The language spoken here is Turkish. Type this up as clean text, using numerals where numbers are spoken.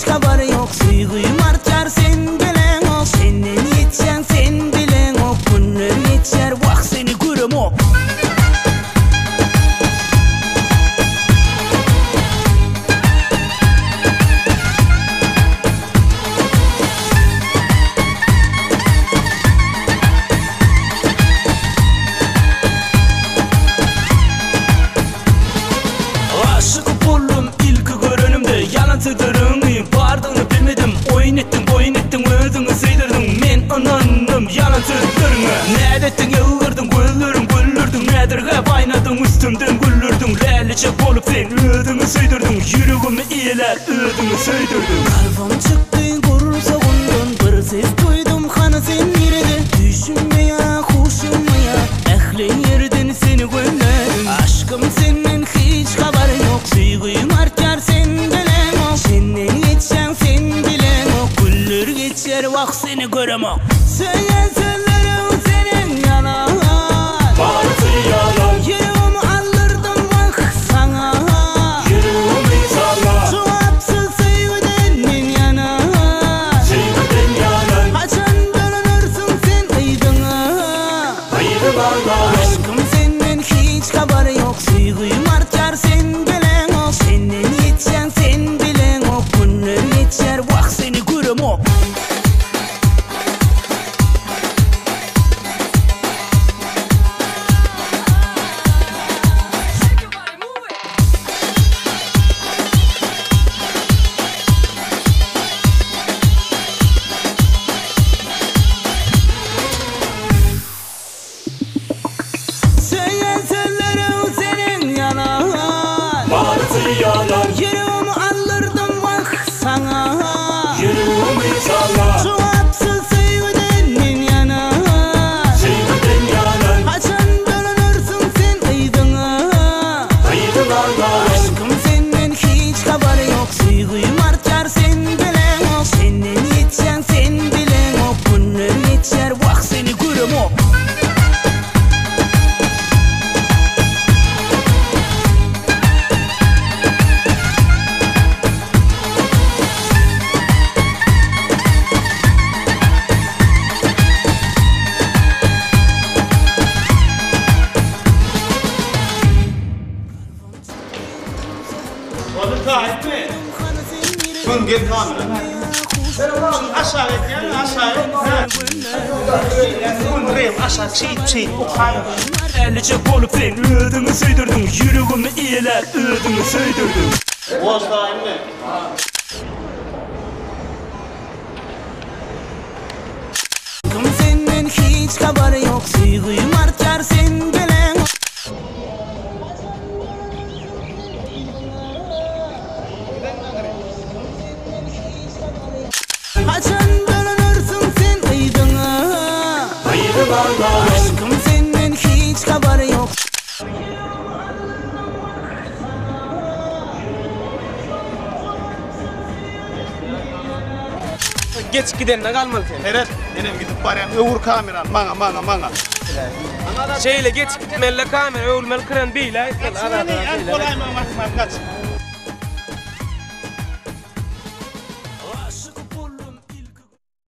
hiç haber yok. Suyguyum artar sen bilen o. Senden yetsen sen bilen o. Günler geçer bak seni görem o. Aşık buldum ilk görünümde. Yalantıdırın vardığını bilmedim. Oyun ettin özünü sıyırdın. Men anandım yalantıdırını. Ne ettin yıldırdın güldürdün. Nedir hep aynadın üstümden güldürdün. Leliçek olup sen özünü sıyırdın. Yüreğimi iyiler özünü sıyırdın. Kalbim çıktı gurursa ondan. Bir ses duydum kanı sen nerede. Düşünmeye kuşunmaya ehli yerden seni gönderdim. Aşkım senin hiç haber yok. Suyguyum artar sen bilen o. Senden geçen sen bilen o. Güller geçer bak seni görem o. Söyleseler senin yalan. Bazı yalan. Yüreğimi aldırdım bak sana. Yüreğimi salla. Cevapsız sevgiden min yana. Sevgiden yalan. Açan dönürsün sen aydına. Haydi bağlan. Aşkım senden hiç haber yok. Suyguyum artar sen bilen o. Senden yetsen sen bilen o. Günler geçer bak seni görem o. Söyleseler senin yalan. Bazı yalan. Yüreğimi aldırdım bak sana. Yüreğimi salla. Cevapsız sevgiden min yana. Sevgiden yalan. Açan dönürsün sen aydına. Haydi bağlan. Aşkım senden hiç haber yok. Suyguyum artar sen bilen o. Senden yetsen sen bilen o. Günler geçer bak seni görem o. Onu gayet mi? Şunu gel kamera. Şunu aşağı et yani aşağı et. Bunu reyim aşağı çiğ o kamera. Leliçek olup sen özünü sıyırdın. Yüreğimi iyiler özünü sıyırdın. Boz daim mi? Aşkım senden hiç haber yok. Suyguyum artar sen bilen o. Açan dönürsün sen aydına. Haydi bağlan. Aşkım senden hiç haber yok. Geç gidenle kalmalı sen. Eret, benim gidip bari öbür kameran mana. Şeyle geç gitmelle kamera ölmeli kıran değil ha. En kolay mı kaç?